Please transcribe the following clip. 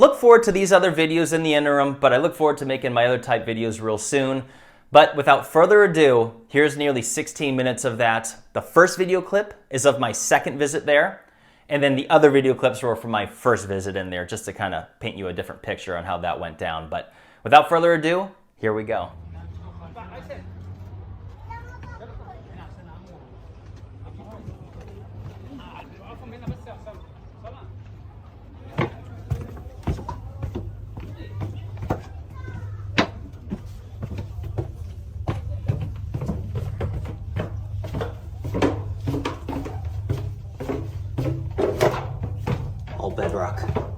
Look forward to these other videos in the interim, but I look forward to making my other type videos real soon. But without further ado, here's nearly 16 minutes of that. The first video clip is of my second visit there, and then the other video clips were from my first visit in there, just to kind of paint you a different picture on how that went down. But without further ado, here we go. All bedrock.